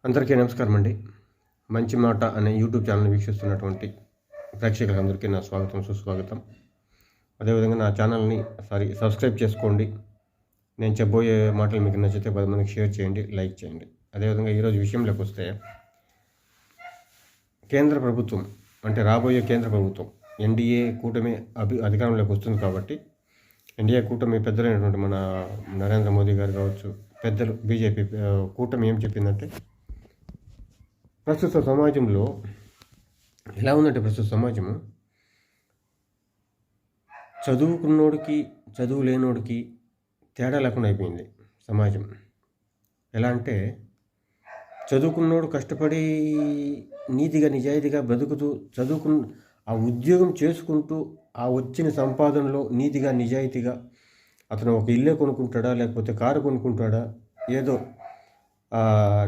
అందరికీ నమస్కారం అండి. మంచి మాట అనే యూట్యూబ్ ఛానల్ని వీక్షిస్తున్నటువంటి ప్రేక్షకులందరికీ నా స్వాగతం, సుస్వాగతం. అదేవిధంగా నా ఛానల్ని సబ్స్క్రైబ్ చేసుకోండి. నేను చెప్పబోయే మాటలు మీకు నచ్చితే 10 మందికి షేర్ చేయండి, లైక్ చేయండి. అదేవిధంగా ఈరోజు విషయంలోకి వస్తే, కేంద్ర ప్రభుత్వం అంటే రాబోయే కేంద్ర ప్రభుత్వం ఎన్డీఏ కూటమి అధికారంలోకి వస్తుంది కాబట్టి, ఎన్డీఏ కూటమి పెద్దలైనటువంటి మన నరేంద్ర మోదీ గారు కావచ్చు, పెద్దలు బీజేపీ కూటమి ఏం చెప్పిందంటే, ప్రస్తుత సమాజంలో ఎలా ఉందంటే, ప్రస్తుత సమాజము చదువుకున్నోడికి చదువు లేనోడికి తేడా లేకుండా అయిపోయింది సమాజం. ఎలా అంటే, చదువుకున్నోడు కష్టపడి నీతిగా నిజాయితీగా బ్రతుకుతూ ఆ ఉద్యోగం చేసుకుంటూ ఆ వచ్చిన సంపాదనలో నీతిగా నిజాయితీగా అతను ఒక ఇల్లే కొనుక్కుంటాడా, లేకపోతే కారు కొనుక్కుంటాడా, ఏదో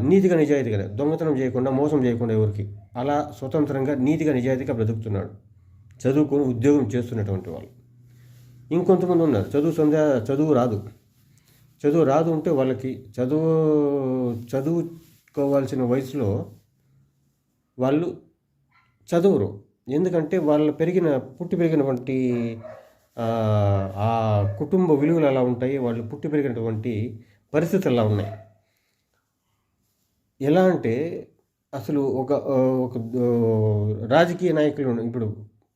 నీతిగా నిజాయితీగా దొంగతనం చేయకుండా, మోసం చేయకుండా ఎవరికి అలా స్వతంత్రంగా నీతిగా నిజాయితీగా బ్రతుకుతున్నాడు చదువుకొని ఉద్యోగం చేస్తున్నటువంటి వాళ్ళు. ఇంకొంతమంది ఉన్నారు చదువు రాదు ఉంటే వాళ్ళకి చదువుకోవాల్సిన వయసులో వాళ్ళు చదువురు. ఎందుకంటే వాళ్ళు పుట్టి పెరిగినటువంటి ఆ కుటుంబ విలువలు అలా ఉంటాయి, వాళ్ళు పుట్టి పెరిగినటువంటి పరిస్థితులు అలా ఉన్నాయి. ఎలా అంటే, అసలు ఒక రాజకీయ నాయకులు ఇప్పుడు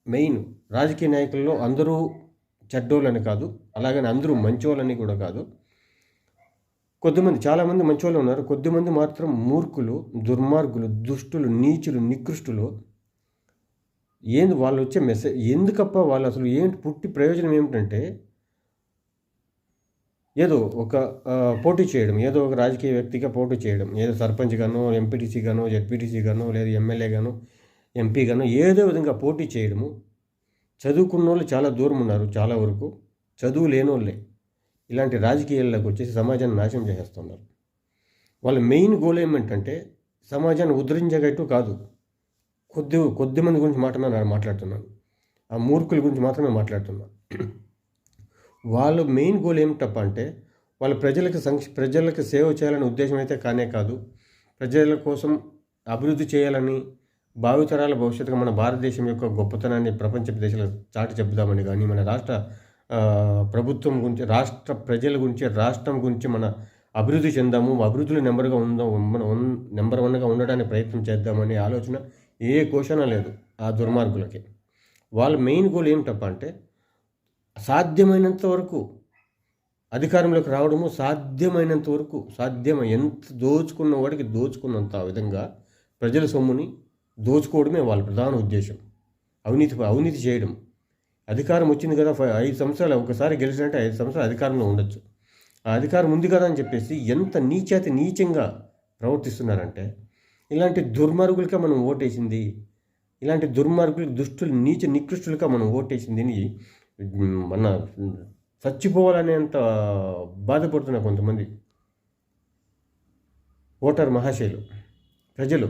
మెయిన్ రాజకీయ నాయకుల్లో అందరూ చెడ్డోళ్ళని కాదు, అలాగని అందరూ మంచోళ్ళని కూడా కాదు. చాలామంది మంచోళ్ళు ఉన్నారు, కొద్దిమంది మాత్రం మూర్ఖులు, దుర్మార్గులు, దుష్టులు, నీచులు, నికృష్టులు. ఏంది వాళ్ళు వచ్చే మెసేజ్ ఎందుకప్ప, వాళ్ళు అసలు ఏంటి పుట్టి ప్రయోజనం ఏమిటంటే, ఏదో ఒక పోటీ చేయడం, ఏదో ఒక రాజకీయ వ్యక్తిగా పోటీ చేయడం, ఏదో సర్పంచ్ గానో, ఎంపీటీసీ గానో, జెడ్పీటీసీ గానో, లేదా ఎమ్మెల్యే గానో, ఎంపీ గానో, ఏదో విధంగా పోటీ చేయడము. చదువుకున్న వాళ్ళు చాలా దూరం ఉన్నారు, చాలా వరకు చదువు లేనోళ్ళే ఇలాంటి రాజకీయాల్లోకి వచ్చేసి సమాజాన్ని నాశనం చేసేస్తున్నారు. వాళ్ళ మెయిన్ గోల్ ఏమిటంటే, సమాజాన్ని ఉద్ధరించేటట్టు కాదు. కొద్దిమంది గురించి మాట్లాడుతున్నాను, ఆ మూర్ఖుల గురించి మాత్రమే మాట్లాడుతున్నాను. వాళ్ళ మెయిన్ గోల్ ఏమిటప్ప అంటే, వాళ్ళ ప్రజలకు సేవ చేయాలనే ఉద్దేశం అయితే కానే కాదు. ప్రజల కోసం అభివృద్ధి చేయాలని, భావితరాల భవిష్యత్తుగా మన భారతదేశం యొక్క గొప్పతనాన్ని ప్రపంచ దేశాలకు చాటి చెబుదామని కానీ, మన రాష్ట్ర ప్రభుత్వం గురించి, రాష్ట్ర ప్రజల గురించి, రాష్ట్రం గురించి మన అభివృద్ధి చెందాము, అభివృద్ధిలో నెంబర్ 1గా ఉండడానికి ప్రయత్నం చేద్దామనే ఆలోచన ఏ క్వశ్చన లేదు ఆ దుర్మార్గులకి. వాళ్ళ మెయిన్ గోల్ ఏమిటప్ప అంటే, సాధ్యమైనంత వరకు అధికారంలోకి రావడము, సాధ్యమైనంత వరకు ఎంత దోచుకున్న వాడికి దోచుకున్నంత విధంగా ప్రజల సొమ్ముని దోచుకోవడమే వాళ్ళ ప్రధాన ఉద్దేశం. అవినీతి చేయడం. అధికారం వచ్చింది కదా, 5 సంవత్సరాలు ఒకసారి గెలిచినట్టే 5 సంవత్సరాలు అధికారంలో ఉండొచ్చు. ఆ అధికారం ఉంది కదా అని చెప్పేసి ఎంత నీచంగా ప్రవర్తిస్తున్నారంటే, ఇలాంటి దుర్మార్గులకే మనం ఓటేసింది, ఇలాంటి దుర్మార్గులు, దుష్టులు, నికృష్టులుగా మనం ఓటేసింది మన చచ్చిపోవాలనేంత బాధపడుతున్న కొంతమంది ఓటర్ మహాశయులు, ప్రజలు.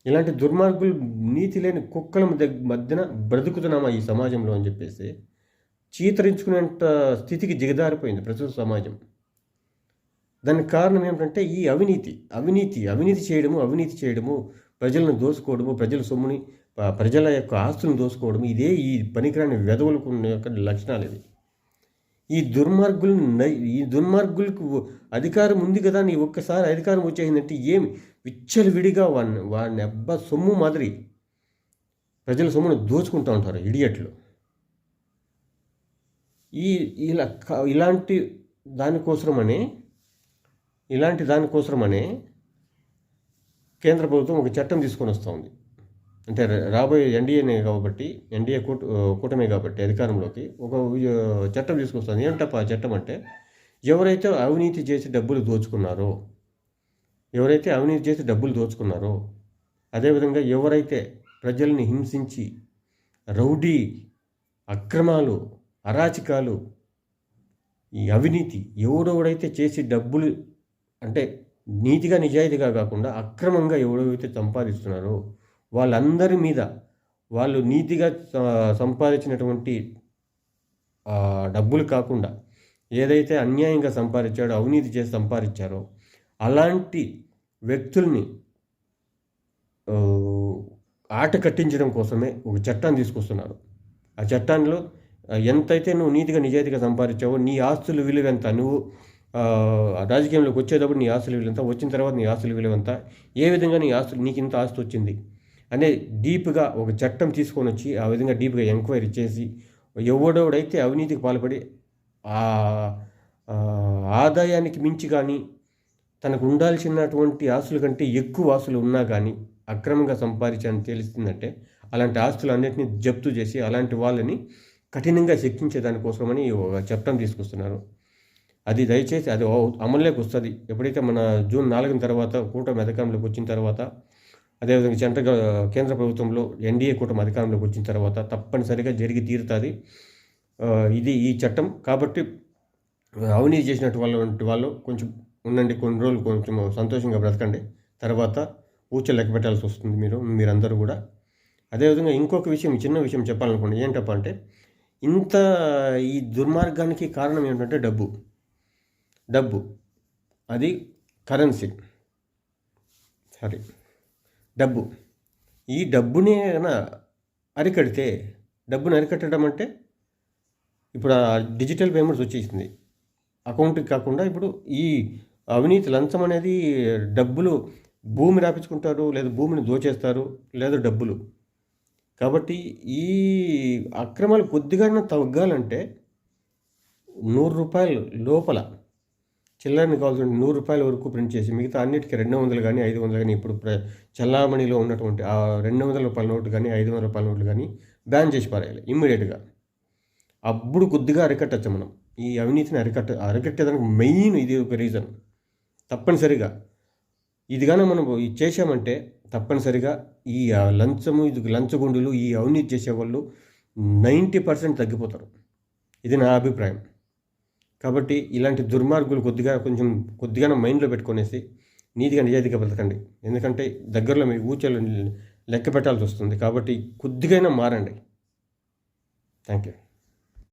ఇలాంటి దుర్మార్గులు, నీతి లేని కుక్కల మధ్యన బ్రతుకుతున్నామా ఈ సమాజంలో అని చెప్పేసి చీతరించుకునేంత స్థితికి దిగజారిపోయింది ప్రస్తుత సమాజం. దానికి కారణం ఏమిటంటే, ఈ అవినీతి చేయడము, ప్రజలను దోసుకోవడము, ప్రజల సొమ్ముని, ప్రజల యొక్క ఆస్తులను దోసుకోవడం, ఇదే ఈ పనికిరాని వెధవులకు ఉన్న యొక్క లక్షణాలు. ఇది ఈ దుర్మార్గులకు అధికారం ఉంది కదా, నీ ఒక్కసారి అధికారం వచ్చేసిందంటే ఏమి విచ్చలవిడిగా వాడిని సొమ్ము మాదిరి ప్రజల సొమ్మును దోచుకుంటూ ఉంటారు ఇడియట్లు. ఇలాంటి దానికోసమనే కేంద్ర ప్రభుత్వం ఒక చట్టం తీసుకొని వస్తూ ఉంది. అంటే రాబోయే ఎన్డీఏ కూటమి కాబట్టి అధికారంలోకి ఒక చట్టం తీసుకొస్తుంది. ఏంటప్ప ఆ చట్టం అంటే, ఎవరైతే అవినీతి చేసి డబ్బులు దోచుకున్నారో, అదేవిధంగా ఎవరైతే ప్రజల్ని హింసించి రౌడీ, అక్రమాలు, అరాచకాలు, ఈ అవినీతి ఎవడెవడైతే చేసి డబ్బులు అంటే నీతిగా నిజాయితీగా కాకుండా అక్రమంగా ఎవడైతే సంపాదిస్తున్నారో వాళ్ళందరి మీద, వాళ్ళు నీతిగా సంపాదించినటువంటి డబ్బులు కాకుండా ఏదైతే అన్యాయంగా సంపాదించాడో, అవినీతి చేసి సంపాదించారో అలాంటి వ్యక్తుల్ని ఆట కట్టించడం కోసమే ఒక చట్టాన్ని తీసుకొస్తున్నారు. ఆ చట్టాల్లో ఎంతైతే నువ్వు నీతిగా నిజాయితీగా సంపాదించావో నీ ఆస్తుల విలువ ఎంత, నువ్వు రాజకీయంలోకి వచ్చేటప్పుడు నీ ఆస్తుల విలువ ఎంత, వచ్చిన తర్వాత నీ ఆస్తుల విలువ ఎంత, ఏ విధంగా నీ ఆస్తులు నీకు ఇంత ఆస్తి వచ్చింది అనే డీప్గా ఒక చట్టం తీసుకొని వచ్చి ఆ విధంగా డీప్గా ఎంక్వైరీ చేసి ఎవడెవడైతే అవినీతికి పాల్పడి ఆదాయానికి మించి కానీ తనకు ఉండాల్సినటువంటి ఆస్తుల కంటే ఎక్కువ ఆస్తులు ఉన్నా కానీ అక్రమంగా సంపాదించాలని తెలిసిందంటే అలాంటి ఆస్తులన్నింటినీ జప్తు చేసి అలాంటి వాళ్ళని కఠినంగా శిక్షించే దానికోసమని ఒక చట్టం తీసుకొస్తున్నారు. అది దయచేసి అది అమల్లోకి వస్తుంది ఎప్పుడైతే మన జూన్ 4 తర్వాత కూటమి అధికారంలోకి వచ్చిన తర్వాత, అదేవిధంగా కేంద్ర ప్రభుత్వంలో ఎన్డీఏ కూటమి అధికారంలోకి వచ్చిన తర్వాత తప్పనిసరిగా జరిగి తీరుతుంది ఈ చట్టం. కాబట్టి అవినీతి చేసినటువంటి వాళ్ళు కొంచెం ఉండండి, కొన్ని రోజులు కొంచెం సంతోషంగా బ్రతకండి, తర్వాత ఊచలు లెక్క పెట్టాల్సి వస్తుంది మీరందరూ కూడా. అదేవిధంగా ఇంకొక విషయం, చిన్న విషయం చెప్పాలనుకోండి. ఏంటప్ప అంటే ఈ దుర్మార్గానికి కారణం ఏంటంటే డబ్బు అది కరెన్సీ, డబ్బు. ఈ డబ్బునే అరికడితే, డబ్బుని అరికట్టడం అంటే ఇప్పుడు ఆ డిజిటల్ పేమెంట్స్ వచ్చేసింది అకౌంట్కి కాకుండా. ఇప్పుడు ఈ అవినీతి లంచం అనేది డబ్బులు భూమి రాపించుకుంటారు, లేదా భూమిని దోచేస్తారు, లేదా డబ్బులు. కాబట్టి ఈ అక్రమాలు కొద్దిగా తగ్గాలంటే 100 రూపాయలు లోపల చిల్లరని కావాల్సిన 100 రూపాయల వరకు ప్రింట్ చేసి మిగతా అన్నిటికీ 200 కానీ 500 కానీ ఇప్పుడు చల్లామణిలో ఉన్నటువంటి ఆ 200 రూపాయల నోటు కానీ 500 రూపాయల నోట్లు కానీ బ్యాన్ చేసి పారేయాలి ఇమ్మీడియట్గా. అప్పుడు కొద్దిగా అరికట్టచ్చు మనం ఈ అవినీతిని. అరికట్టేదానికి మెయిన్ ఇది ఒక రీజన్. తప్పనిసరిగా ఇది కానీ మనం చేసామంటే తప్పనిసరిగా ఈ లంచగొండులు, ఈ అవినీతి చేసేవాళ్ళు 90% తగ్గిపోతారు. ఇది నా అభిప్రాయం. కాబట్టి ఇలాంటి దుర్మార్గులు కొద్దిగా మైండ్లో పెట్టుకునేసి నీతిగా నిజాయితీగా బ్రతకండి. ఎందుకంటే దగ్గరలో మీ ఊచలు లెక్క పెట్టాల్సి వస్తుంది. కాబట్టి కొద్దిగా మారండి. Thank you.